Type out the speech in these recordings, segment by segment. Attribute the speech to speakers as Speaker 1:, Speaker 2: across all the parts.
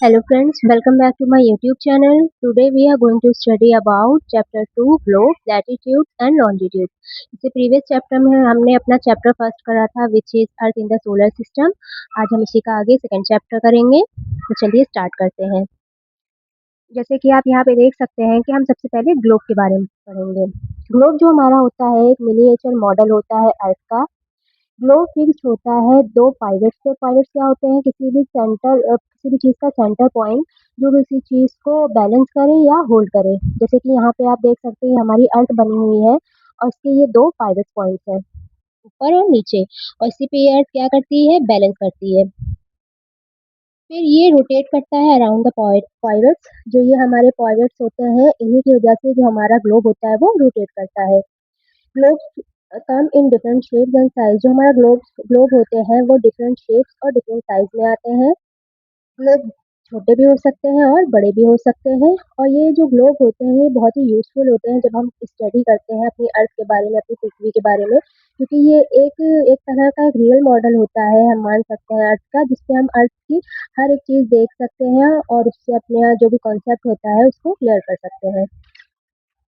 Speaker 1: Hello friends, welcome back to my YouTube channel. Today we are going to study about chapter 2 globe, latitude and longitude. इससे previous chapter में हमने अपना chapter first करा था which is earth in the solar system. आज हम इसी का आगे सेकंड चैप्टर करेंगे। तो चलिए स्टार्ट करते हैं। जैसे कि आप यहाँ पे देख सकते हैं कि हम सबसे पहले ग्लोब के बारे में पढ़ेंगे। ग्लोब जो हमारा होता है एक मिनिएचर मॉडल होता है अर्थ का। ग्लोब फिक्स्ड होता है दो पाइवट्स पे। पाइवट्स क्या होते हैं? किसी भी चीज़ का सेंटर पॉइंट जो किसी चीज़ को बैलेंस करे या होल्ड करे। जैसे कि यहाँ पे आप देख सकते हैं हमारी अर्थ बनी हुई है और इसके ये दो पाइवट पॉइंट्स हैं, ऊपर और नीचे, और इसी पे ये अर्थ क्या करती है? बैलेंस करती है। फिर ये रोटेट करता है अराउंड द पाइवट्स। जो ये हमारे पाइवट्स होते हैं इन्हीं की वजह से जो हमारा ग्लोब होता है वो रोटेट करता है। Globe come in different shapes and size. जो हमारा ग्लोब ग्लोब होते हैं वो डिफरेंट शेप्स और डिफरेंट साइज में आते हैं। ग्लोब छोटे भी हो सकते हैं और बड़े भी हो सकते हैं। और ये जो ग्लोब होते हैं ये बहुत ही यूज़फुल होते हैं जब हम स्टडी करते हैं अपनी अर्थ के बारे में, अपनी पृथ्वी के बारे में, क्योंकि ये एक एक तरह का एक रियल मॉडल होता है, हम मान सकते हैं अर्थ का, जिससे हम अर्थ की हर एक चीज़ देख सकते हैं और उससे अपने यहाँ जो भी कॉन्सेप्ट होता है उसको क्लियर कर सकते हैं।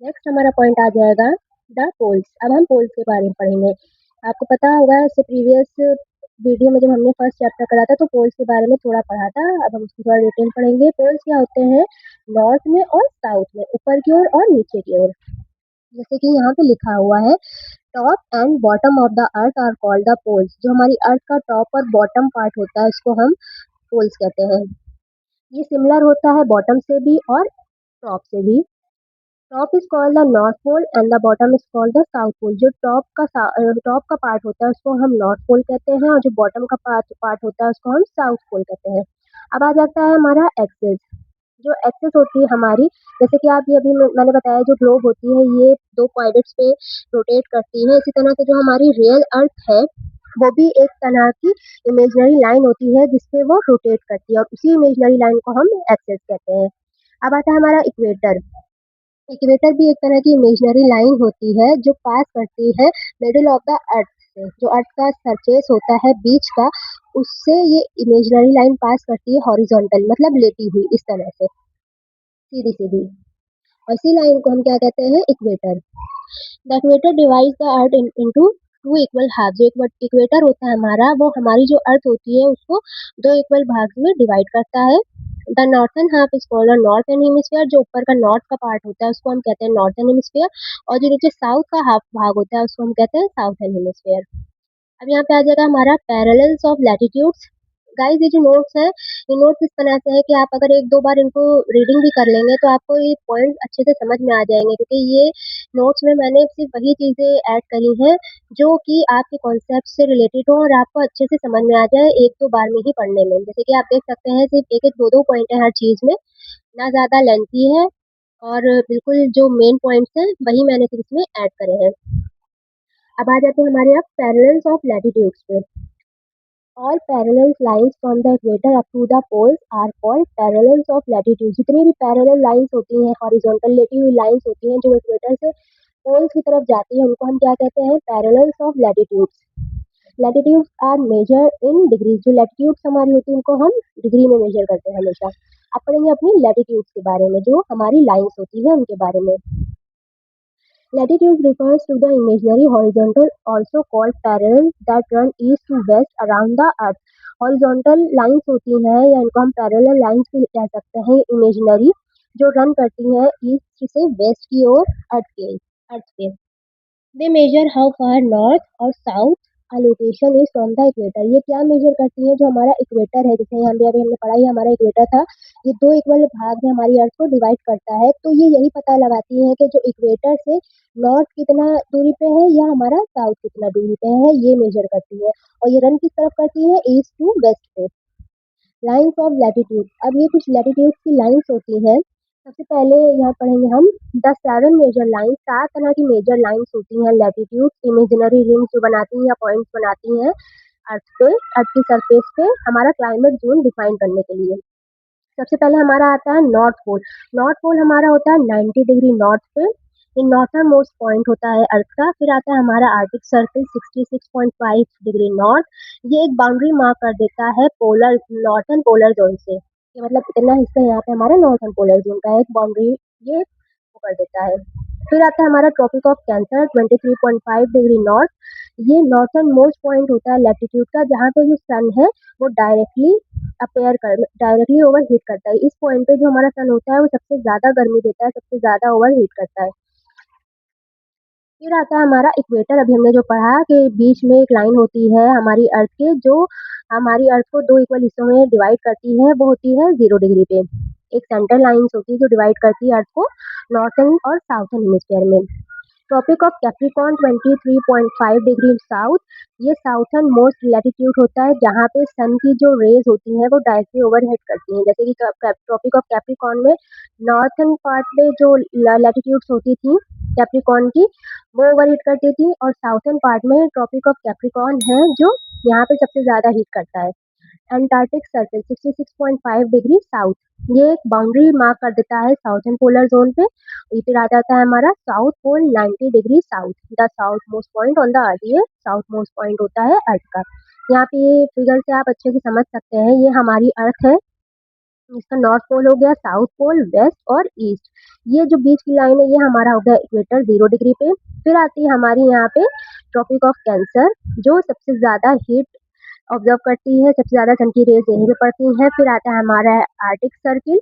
Speaker 1: नेक्स्ट हमारा पॉइंट आ जाएगा द पोल्स। अब हम पोल्स के बारे में पढ़ेंगे। आपको पता होगा इससे प्रीवियस वीडियो में जब हमने फर्स्ट चैप्टर करा था तो पोल्स के बारे में थोड़ा पढ़ा था। अब हम उसको थोड़ा डिटेल पढ़ेंगे। पोल्स क्या होते हैं? नॉर्थ में और साउथ में, ऊपर की ओर और नीचे की ओर। जैसे कि यहाँ पे लिखा हुआ है top and bottom of the earth are called the poles. जो हमारी अर्थ का टॉप और बॉटम पार्ट होता है उसको हम पोल्स कहते हैं। ये सिमिलर होता है बॉटम से भी और टॉप से भी। Top is called the north pole and the bottom is called the south pole. जो टॉप का पार्ट होता है उसको हम नॉर्थ पोल कहते हैं और जो बॉटम का पार्ट होता है उसको हम साउथ पोल कहते हैं। अब आ जाता है हमारा एक्सिस। जो एक्सिस होती है हमारी, जैसे कि आप ये अभी मैंने बताया जो ग्लोब होती है ये दो पॉइंट्स पे रोटेट करती है। इसी तरह से जो हमारी रियल अर्थ है वो भी एक तरह की इमेजिनरी लाइन होती है जिससे वो रोटेट करती है और उसी इमेजिनरी लाइन को हम एक्सिस कहते हैं। अब आता है हमारा इक्वेटर। इक्वेटर भी एक तरह की इमेजिनरी लाइन होती है जो पास करती है मिडिल ऑफ द अर्थ से। जो अर्थ का सरफेस होता है बीच का, उससे ये इमेजिनरी लाइन पास करती है हॉरिजॉन्टल, मतलब लेटी हुई इस तरह से, सीधी सीधी। और इसी लाइन को हम क्या कहते हैं? Equator. The equator divides the earth into two equal half. जो इक्वेटर होता है हमारा वो हमारी जो अर्थ होती है उसको दो इक्वल भाग में डिवाइड करता है। The northern half is called the northern hemisphere. जो ऊपर का नॉर्थ का पार्ट होता है उसको हम कहते हैं नॉर्थन हेमिस्फीयर, और जो नीचे साउथ का हाफ भाग होता है उसको हम कहते हैं साउथर्न हेमिस्फीयर। अब यहाँ पे आ जाएगा हमारा पैरेलल्स ऑफ लैटिट्यूड्स। गाइस ये जो नोट्स है ये नोट्स इस तरह से है कि आप अगर एक दो बार इनको रीडिंग भी कर लेंगे तो आपको ये पॉइंट अच्छे से समझ में आ जाएंगे, क्योंकि ये नोट्स में मैंने सिर्फ वही चीज़ें ऐड करी हैं जो कि आपके कॉन्सेप्ट से रिलेटेड हो और आपको अच्छे से समझ में आ जाए एक दो बार में ही पढ़ने में। जैसे कि आप देख सकते हैं सिर्फ एक एक दो दो पॉइंट है हर चीज़ में, ना ज़्यादा लेंथी है, और बिल्कुल जो मेन पॉइंट्स हैं वही मैंने सिर्फ इसमें ऐड करे हैं। अब आ जाते हैं हमारे यहाँ पैरेलल्स ऑफ लैटिट्यूड्स पे। All parallel lines from the equator up to the poles are called parallels of latitude। जितनी भी पैरेलल लाइंस होती हैं, हॉरिजॉन्टल लेटी हुई लाइंस होती हैं जो इक्वेटर से पोल्स की तरफ जाती हैं, उनको हम क्या कहते हैं? Parallels of latitudes. Latitudes are measure in degrees. जो लैटिट्यूड्स हमारी होती है उनको हम डिग्री में मेजर करते हैं हमेशा। अब पढ़ेंगे अपनी लैटिट्यूड्स के बारे में, जो हमारी लाइंस होती है उनके बारे में। Latitude refers to the imaginary horizontal, also called parallel, that run east to west around the earth। Horizontal lines होती हैं या इनको हम पैरेलल लाइंस भी कह सकते हैं, इमेजिनरी, जो रन करती हैं ईस्ट से वेस्ट की ओर अर्थ पे। दे मेजर हाउ फार नॉर्थ और south a location is from the equator. ये क्या मेजर करती है? जो हमारा इक्वेटर है, जैसे यहाँ पे अभी हमने पढ़ा, ये हमारा इक्वेटर था, ये दो इक्वल भाग में हमारी अर्थ को डिवाइड करता है। तो ये यही पता लगाती है कि जो इक्वेटर से नॉर्थ कितना दूरी पे है या हमारा साउथ कितना दूरी पे है, ये मेजर करती है। और ये रन किस तरफ करती है? ईस्ट टू वेस्ट पे। Lines of latitude. अब ये कुछ लैटिट्यूड की लाइन्स होती हैं। सबसे पहले यहाँ पढ़ेंगे हम द सेवन मेजर लाइन्स। 7 तरह की मेजर लाइन्स होती हैं लैटिट्यूड, इमेजिनरी रिंग्स जो बनाती हैं या पॉइंट्स बनाती हैं अर्थ पे, अर्थ की सरफेस पे हमारा क्लाइमेट जोन डिफाइन करने के लिए। सबसे पहले हमारा आता है नॉर्थ पोल। नॉर्थ पोल हमारा होता है 90 डिग्री नॉर्थ पे, ये नॉर्थन मोस्ट पॉइंट होता है अर्थ का। फिर आता है हमारा आर्टिक सर्कल 66.5 डिग्री नॉर्थ। ये एक बाउंड्री मार्क कर देता है पोलर, नॉर्थन पोलर जोन से। कि मतलब इतना हिस्सा यहाँ पे हमारा नॉर्थर्न पोलर जोन का एक बाउंड्री ये वो कर देता है। फिर आता है हमारा tropic of cancer 23.5 degree north. ये नॉर्थर्न मोस्ट पॉइंट होता है लैटिट्यूड का, जहाँ पे जो सन है वो डायरेक्टली ओवरहीट करता है। इस पॉइंट पे जो हमारा सन होता है वो सबसे ज्यादा गर्मी देता है, सबसे ज्यादा ओवरहीट करता है। फिर आता है हमारा इक्वेटर। अभी हमने जो पढ़ा कि बीच में एक लाइन होती है हमारी अर्थ के, जो हमारी अर्थ को दो इक्वल हिस्सों में डिवाइड करती है, वो होती है 0 डिग्री पे। एक सेंट्रल लाइन होती है जो डिवाइड करती है अर्थ को नॉर्थर्न और साउथर्न हेमिस्फीयर में। Tropic of capricorn 23.5 degree south. ये साउथर्न मोस्ट लैटिट्यूड होता है, जहाँ पे सन की जो रेज होती हैं वो डायरेक्टली ओवरहेड करती हैं। जैसे कि ट्रॉपिक ऑफ कैप्रिकॉर्न में नॉर्थर्न पार्ट में जो लैटिट्यूड्स होती थी कैप्रिकॉर्न की, वो ओवरहीट करती थी, और साउथर्न पार्ट में ट्रॉपिक ऑफ कैप्रिकॉर्न है जो यहाँ पे सबसे ज्यादा हीट करता है। Antarctic circle 66.5 degree south. ये एक बाउंड्री मार्क कर देता है साउथर्न पोलर जोन पे। ये फिर आ जाता है हमारा south pole 90 degree south, the southernmost point on the earth. ये साउथ मोस्ट पॉइंट होता है अर्थ का। यहाँ पे ये फिगर से आप अच्छे से समझ सकते हैं, ये हमारी अर्थ है, इसका नॉर्थ पोल हो गया, साउथ पोल, वेस्ट और ईस्ट। ये जो बीच की लाइन है ये हमारा हो गया इक्वेटर 0 डिग्री पे। फिर आती है हमारी यहाँ पे ट्रॉपिक ऑफ कैंसर, जो सबसे ज्यादा हीट ऑब्जर्व करती है, सबसे ज्यादा सन की रेज यहीं पे पड़ती हैं। फिर आता है हमारा आर्टिक सर्किल,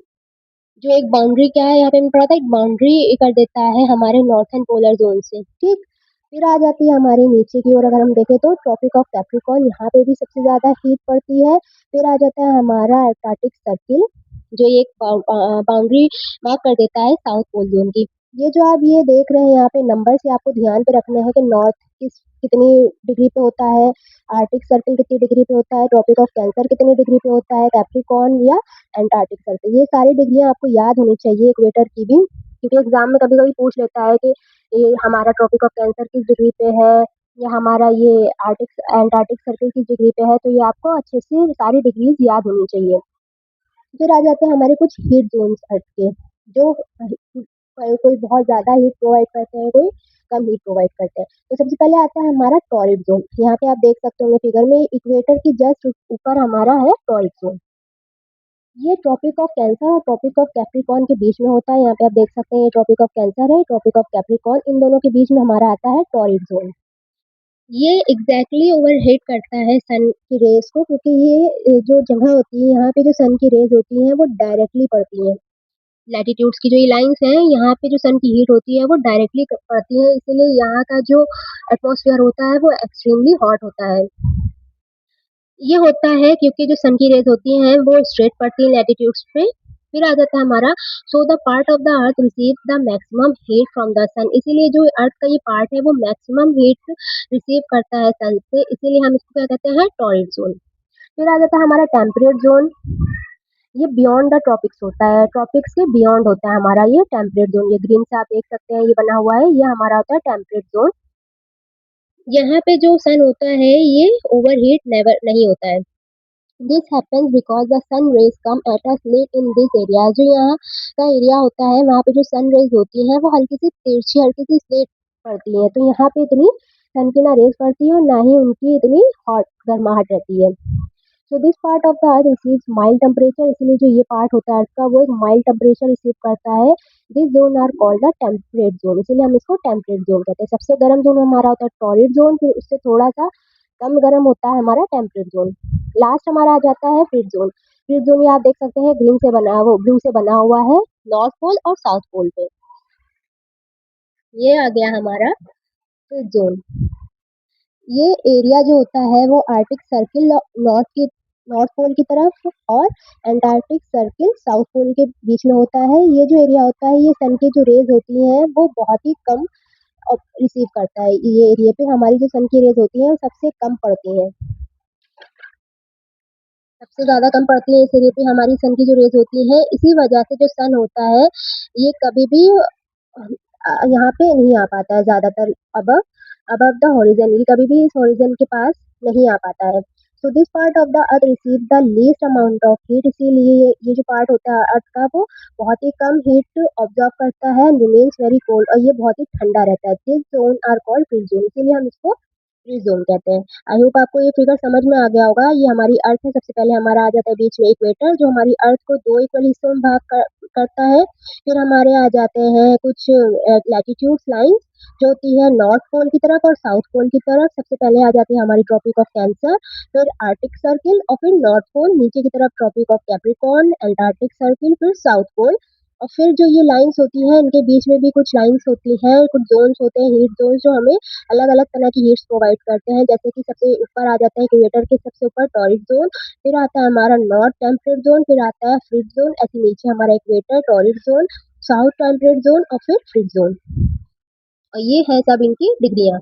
Speaker 1: जो एक बाउंड्री क्या है यहाँ पे हमने पढ़ा था, एक बाउंड्री कर देता है हमारे नॉर्थर्न पोलर जोन से, ठीक। फिर आ जाती है हमारी नीचे की ओर, अगर हम देखें तो ट्रॉपिक ऑफ कैप्रिकॉर्न, यहाँ पे भी सबसे ज्यादा हीट पड़ती है। फिर आ जाता है हमारा एंटार्क्टिक सर्किल, जो एक बाउंड्री मार्क कर देता है साउथ पोल जोन की। ये जो आप ये देख रहे हैं यहाँ पे नंबर से आपको ध्यान पे रखने हैं कि नॉर्थ कितनी डिग्री पे होता है, आर्टिक सर्किल कितनी डिग्री पे होता है, ट्रॉपिक ऑफ कैंसर कितनी डिग्री पे होता है, कैप्रिकॉर्न या एंटार्क्टिक सर्किल। ये सारी डिग्रियां आपको याद होनी चाहिए इक्वेटर की भी, क्योंकि एग्जाम में कभी कभी पूछ लेता है कि ये हमारा ट्रॉपिक ऑफ कैंसर किस डिग्री पे है, या हमारा ये आर्टिक एंटार्क्टिक सर्किल किस डिग्री पे है। तो ये आपको अच्छे से सारी डिग्रीज याद होनी चाहिए। फिर आ जाते हैं हमारे कुछ हीट जोन्स अर्थ के, जो कोई बहुत ज्यादा हीट प्रोवाइड करते हैं, कोई कम हीट प्रोवाइड करते हैं। तो सबसे पहले आता है हमारा टॉरिड जोन। यहाँ पे आप देख सकते होंगे फिगर में, इक्वेटर की जस्ट ऊपर हमारा है टॉरिड जोन। ये ट्रॉपिक ऑफ कैंसर और ट्रॉपिक ऑफ कैप्रिकॉर्न के बीच में होता है। यहाँ पे आप देख सकते हैं ये ट्रॉपिक ऑफ कैंसर है, ट्रॉपिक ऑफ कैप्रिकॉर्न, इन दोनों के बीच में हमारा आता है टॉरिड जोन। ये एग्जैक्टली ओवरहीट करता है सन की रेज को, क्योंकि ये जो जगह होती है यहाँ पे जो सन की रेज होती हैं वो डायरेक्टली पड़ती हैं। लैटिट्यूड्स की जो ये लाइंस हैं, यहाँ पे जो सन की हीट होती है वो डायरेक्टली पड़ती है, इसीलिए यहाँ का जो एटमॉस्फेयर होता है वो एक्सट्रीमली हॉट होता है। ये होता है क्योंकि जो सन की रेज होती हैं वो स्ट्रेट पड़ती हैं लैटिट्यूड्स पे। फिर आ जाता है हमारा, so the part of the earth receive the maximum heat from the sun. इसीलिए जो अर्थ का ये पार्ट है वो मैक्सिमम हीट रिसीव करता है सन से, इसीलिए हम इसको क्या कहते हैं, टॉरिड जोन। फिर आ जाता है हमारा टेम्परेट जोन। ये बियॉन्ड द ट्रॉपिक्स होता है, ट्रॉपिक्स के बियॉन्ड होता है हमारा ये टेम्परेट जोन। ये ग्रीन से आप देख सकते हैं ये बना हुआ है, ये हमारा होता है टेम्परेट जोन। यहाँ पे जो सन होता है ये ओवरहीट नेवर नहीं होता है। This happens because the sun rays come at a slit in this area. जो यहाँ का एरिया होता है वहाँ पे जो सन रेज होती हैं वो हल्की सी तिरछी, हल्की सी स्लिट पड़ती हैं, तो यहाँ पे इतनी सन की ना रेज पड़ती है और ना ही उनकी इतनी हॉट गर्माहट रहती है। So this part of the earth receives mild temperature, इसलिए जो ये पार्ट होता है अर्थ का वो एक माइल्ड टेम्परेचर रिसीव करता है। This zone are called the temperate zone, इसीलिए हम इसको टेम्परेट जोन कहते हैं। सबसे गर्म जोन हमारा होता है टॉरिड जोन, फिर उससे थोड़ा सा कम गर्म होता है हमारा टेम्परेट जोन। लास्ट हमारा आ जाता है फ्रिज जोन। फ्रिज जोन ये आप देख सकते हैं ग्रीन से बना, वो ब्लू से बना हुआ है नॉर्थ पोल और साउथ पोल पे। ये आ गया हमारा फ्रिज जोन। ये एरिया जो होता है वो आर्टिक सर्किल नॉर्थ पोल की तरफ और एंटार्क्टिक सर्किल साउथ पोल के बीच में होता है। ये जो एरिया होता है ये सन की जो रेज होती हैं वो बहुत ही कम रिसीव करता है। ये एरिया पे हमारी जो सन की रेज होती हैं वो सबसे कम पड़ती हैं, सबसे ज्यादा कम पड़ती है इस एरिया पे हमारी सन की जो रेज होती है। इसी वजह से जो सन होता है ये कभी भी यहाँ पे नहीं आ पाता है ज्यादातर अब अबव द हॉरिजन, ये कभी भी इस हॉरिजन के पास नहीं आ पाता है। So this part of the earth receive the least amount of heat, इसीलिए ये जो पार्ट होता है अर्थ का वो बहुत ही कम हीट ऑब्जर्व करता है, रिमेन्स वेरी कोल्ड, और ये बहुत ही ठंडा रहता है। This zone are called freeze zone, इसीलिए हम इसको फ्री ज़ोन कहते हैं। आई होप आपको ये फिगर समझ में आ गया होगा। ये हमारी अर्थ है, सबसे पहले हमारा आ जाता है बीच में इक्वेटर, जो हमारी अर्थ को 2 इक्वल हिस्सों में भाग करता है। फिर हमारे आ जाते हैं कुछ लैटीट्यूड्स लाइन्स, जो होती है नॉर्थ पोल की तरफ और साउथ पोल की तरफ। सबसे पहले आ जाती है हमारी ट्रॉपिक ऑफ कैंसर, फिर आर्कटिक सर्किल और फिर नॉर्थ पोल, नीचे की तरफ tropic of capricorn, antarctic circle, फिर साउथ पोल। और फिर जो ये लाइन्स होती हैं, इनके बीच में भी कुछ लाइन्स होती हैं, कुछ ज़ोन्स होते हैं, हीट ज़ोन्स, जो हमें अलग-अलग तरह की हीट्स प्रोवाइड करते हैं। जैसे कि सबसे ऊपर आ जाता है इक्वेटर के सबसे ऊपर टॉरिड ज़ोन, फिर आता है हमारा नॉर्थ टेम्परेट ज़ोन, फिर आता है फ्रिज ज़ोन, ऐसे नीचे हमारा equator, torrid zone, south temperate zone और फिर फ्रिज ज़ोन। और ये है सब इनकी डिग्रियाँ।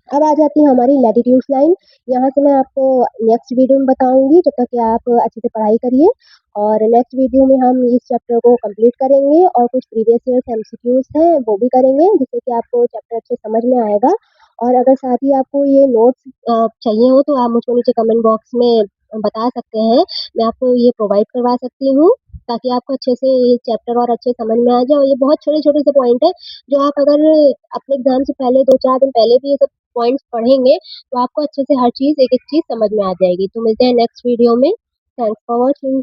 Speaker 1: अब आ जाती है हमारी लैटीट्यूड्स लाइन। यहाँ से मैं आपको नेक्स्ट वीडियो में बताऊँगी, जब तक कि आप अच्छे से पढ़ाई करिए। और नेक्स्ट वीडियो में हम इस चैप्टर को कंप्लीट करेंगे और कुछ प्रीवियस ईयर्स एमसीक्यूज़ हैं, वो भी करेंगे, जिससे कि आपको चैप्टर अच्छे समझ में आएगा। और अगर साथ ही आपको ये नोट्स चाहिए हो, तो आप मुझको नीचे कमेंट बॉक्स में बता सकते हैं। मैं आपको ये प्रोवाइड करवा सकती हूँ, ताकि आपको अच्छे से ये चैप्टर और अच्छे समझ में आ जाए। और ये बहुत छोटे-छोटे से पॉइंट हैं, जो आप अगर अपने एग्ज़ाम से पहले 2-4 दिन पहले भी ये सब पॉइंट्स पढ़ेंगे, तो आपको अच्छे से हर चीज़ एक-एक चीज़ समझ में आ जाएगी। तो मिलते हैं नेक्स्ट वीडियो में। Thanks for watching.